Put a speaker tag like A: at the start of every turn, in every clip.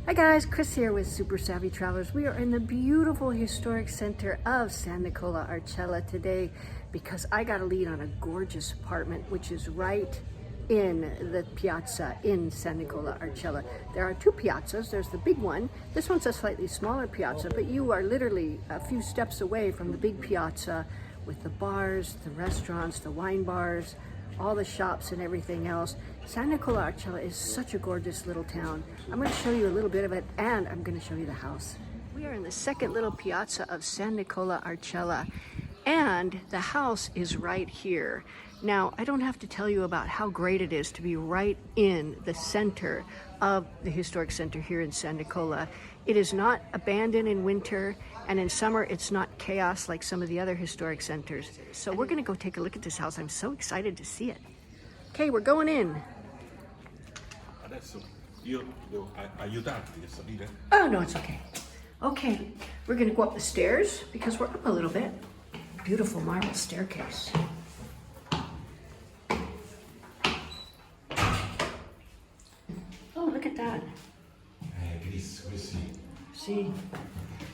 A: Hi guys, Chris here with Super Savvy Travelers. We are in the beautiful historic center of San Nicola Arcella today because I got a lead on a gorgeous apartment which is right in the piazza in San Nicola Arcella. There are two piazzas. There's the big one. This one's a slightly smaller piazza, but you are literally a few steps away from the big piazza with the bars, the restaurants, the wine bars, all the shops and everything else. San Nicola Arcella is such a gorgeous little town. I'm going to show you a little bit of it and I'm going to show you the house. We are in the second little piazza of San Nicola Arcella and the house is right here. Now, I don't have to tell you about how great it is to be right in the center of the historic center here in San Nicola. It is not abandoned in winter, and in summer it's not chaos like some of the other historic centers. So we're gonna go take a look at this house. I'm so excited to see it. Okay, we're going in.
B: Adesso io devo aiutarti a salire.
A: Oh, no, it's okay. Okay, we're gonna go up the stairs because we're up a little bit. Beautiful marble staircase. Oh, look at that.
B: Chris, questi
A: See?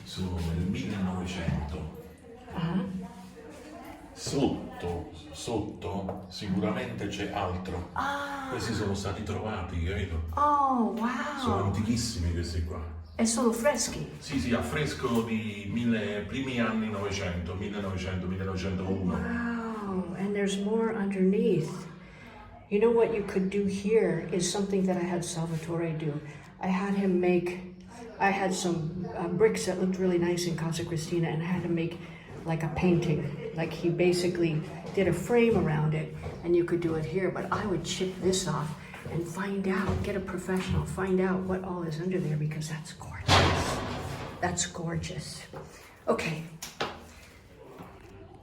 B: sono del 1900. Sotto sicuramente c'è altro. Questi sono stati trovati, capito?
A: Oh,
B: Sono
A: wow.
B: antichissimi questi qua.
A: E sono freschi.
B: Sì, affresco di primi anni 900, 1900, 1901.
A: Wow, and there's more underneath. You know what you could do here is something that I had Salvatore do. I had some bricks that looked really nice in Casa Cristina and I had to make like a painting. Like he basically did a frame around it and you could do it here, but I would chip this off and find out, get a professional, find out what all is under there because that's gorgeous. That's gorgeous. Okay.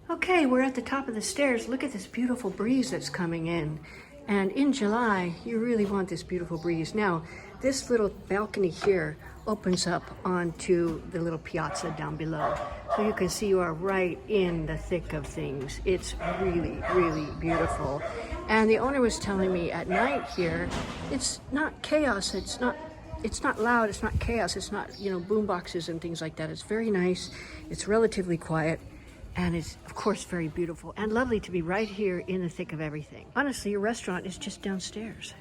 A: Okay, we're at the top of the stairs. Look at this beautiful breeze that's coming in. And in July, you really want this beautiful breeze. Now, this little balcony here opens up onto the little piazza down below. So you can see you are right in the thick of things. It's really, really beautiful. And the owner was telling me at night here, it's not chaos, it's not loud, it's not chaos, it's not, boom boxes and things like that. It's very nice, it's relatively quiet. And it's, of course, very beautiful and lovely to be right here in the thick of everything. Honestly, your restaurant is just downstairs.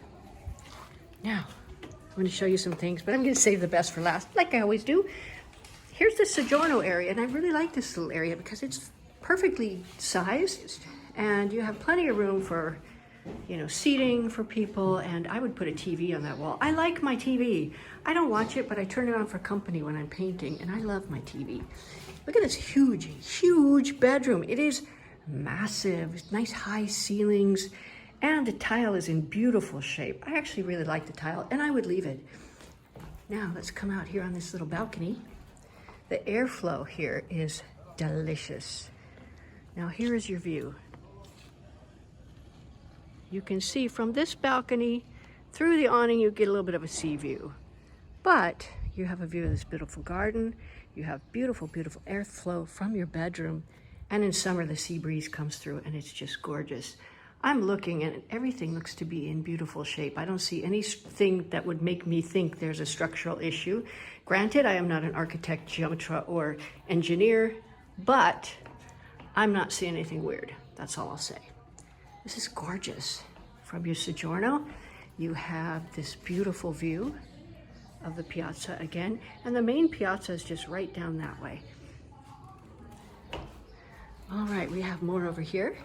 A: Now, I'm going to show you some things, but I'm going to save the best for last, like I always do. Here's the Soggiorno area, and I really like this little area because it's perfectly sized, and you have plenty of room for, seating for people, and I would put a TV on that wall. I like my TV. I don't watch it, but I turn it on for company when I'm painting, and I love my TV. Look at this huge, huge bedroom. It is massive, nice high ceilings, and the tile is in beautiful shape. I actually really like the tile, and I would leave it. Now, let's come out here on this little balcony. The airflow here is delicious. Now, here is your view. You can see from this balcony, through the awning, you get a little bit of a sea view. But you have a view of this beautiful garden. You have beautiful, beautiful airflow from your bedroom. And in summer, the sea breeze comes through and it's just gorgeous. I'm looking and everything looks to be in beautiful shape. I don't see anything that would make me think there's a structural issue. Granted, I am not an architect, geometra, or engineer, but I'm not seeing anything weird. That's all I'll say. This is gorgeous. From your Soggiorno, you have this beautiful view of the piazza again, and the main piazza is just right down that way. All right, we have more over here.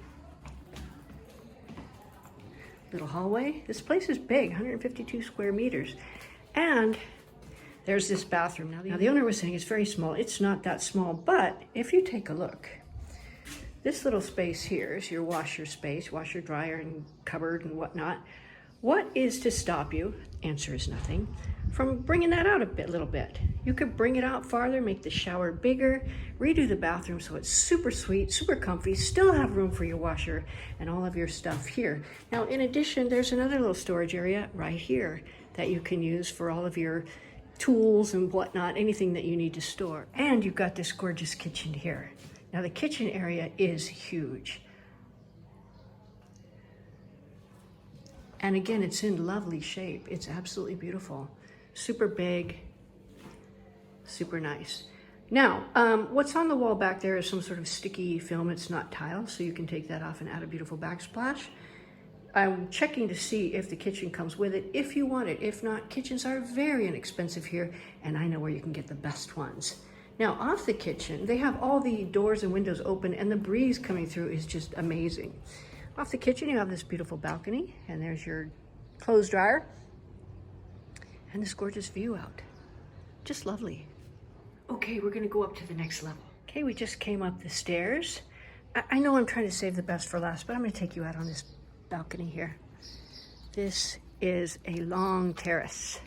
A: Little hallway. This place is big, 152 square meters. And there's this bathroom. Now the owner was saying it's very small. It's not that small, but if you take a look, this little space here is your washer space, washer, dryer, and cupboard and whatnot. What is to stop you, answer is nothing, from bringing that out a little bit? You could bring it out farther, make the shower bigger, redo the bathroom so it's super sweet, super comfy, still have room for your washer and all of your stuff here. Now, in addition, there's another little storage area right here that you can use for all of your tools and whatnot, anything that you need to store. And you've got this gorgeous kitchen here. Now, the kitchen area is huge. And again, it's in lovely shape. It's absolutely beautiful. Super big, super nice. Now, what's on the wall back there is some sort of sticky film. It's not tile, so you can take that off and add a beautiful backsplash. I'm checking to see if the kitchen comes with it, if you want it. If not, kitchens are very inexpensive here, and I know where you can get the best ones. Now, off the kitchen, they have all the doors and windows open, and the breeze coming through is just amazing. Off the kitchen, you have this beautiful balcony, and there's your clothes dryer, and this gorgeous view out. Just lovely. Okay, we're gonna go up to the next level. Okay, we just came up the stairs. I know I'm trying to save the best for last, but I'm gonna take you out on this balcony here. This is a long terrace,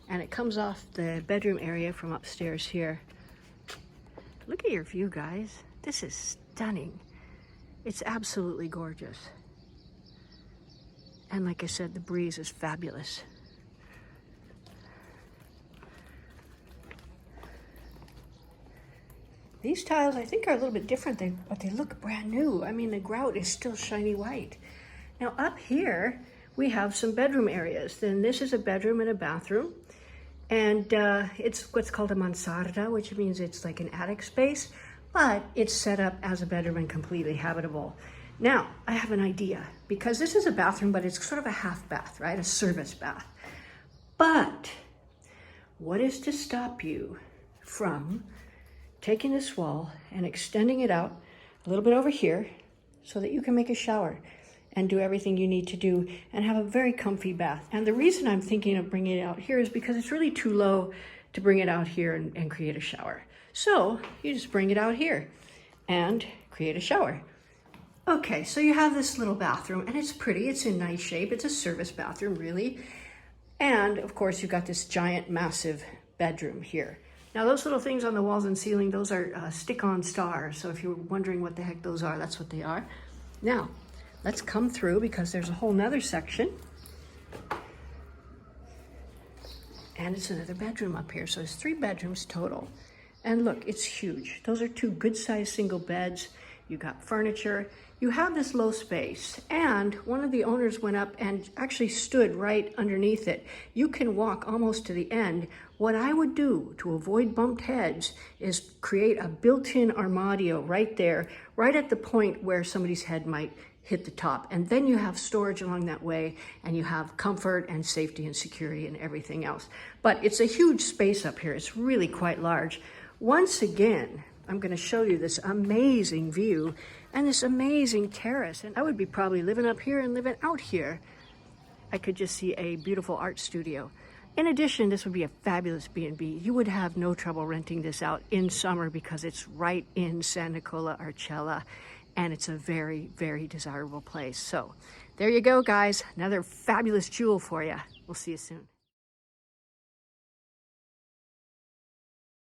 A: and it comes off the bedroom area from upstairs here. Look at your view, guys. This is stunning. It's absolutely gorgeous. And like I said, the breeze is fabulous. These tiles, I think, are a little bit different, but they look brand new. I mean, the grout is still shiny white. Now up here, we have some bedroom areas. Then this is a bedroom and a bathroom. And it's what's called a mansarda, which means it's like an attic space, but it's set up as a bedroom and completely habitable. Now, I have an idea, because this is a bathroom, but it's sort of a half bath, right? A service bath. But what is to stop you from taking this wall and extending it out a little bit over here so that you can make a shower and do everything you need to do and have a very comfy bath? And the reason I'm thinking of bringing it out here is because it's really too low to bring it out here and create a shower. So you just bring it out here and create a shower. Okay, so you have this little bathroom, and it's pretty, it's in nice shape. It's a service bathroom, really. And of course, you've got this giant, massive bedroom here. Now, those little things on the walls and ceiling, those are stick-on stars. So if you're wondering what the heck those are, that's what they are. Now, let's come through, because there's a whole nother section. And it's another bedroom up here. So it's 3 bedrooms total. And look, it's huge. Those are 2 good-sized single beds. You got furniture. You have this low space. And one of the owners went up and actually stood right underneath it. You can walk almost to the end. What I would do to avoid bumped heads is create a built-in armadio right there, right at the point where somebody's head might hit the top. And then you have storage along that way, and you have comfort and safety and security and everything else. But it's a huge space up here. It's really quite large. Once again, I'm going to show you this amazing view and this amazing terrace. And I would be probably living up here and living out here. I could just see a beautiful art studio. In addition, this would be a fabulous B&B. You would have no trouble renting this out in summer, because it's right in San Nicola Arcella, and it's a very, very desirable place. So there you go, guys. Another fabulous jewel for you. We'll see you soon.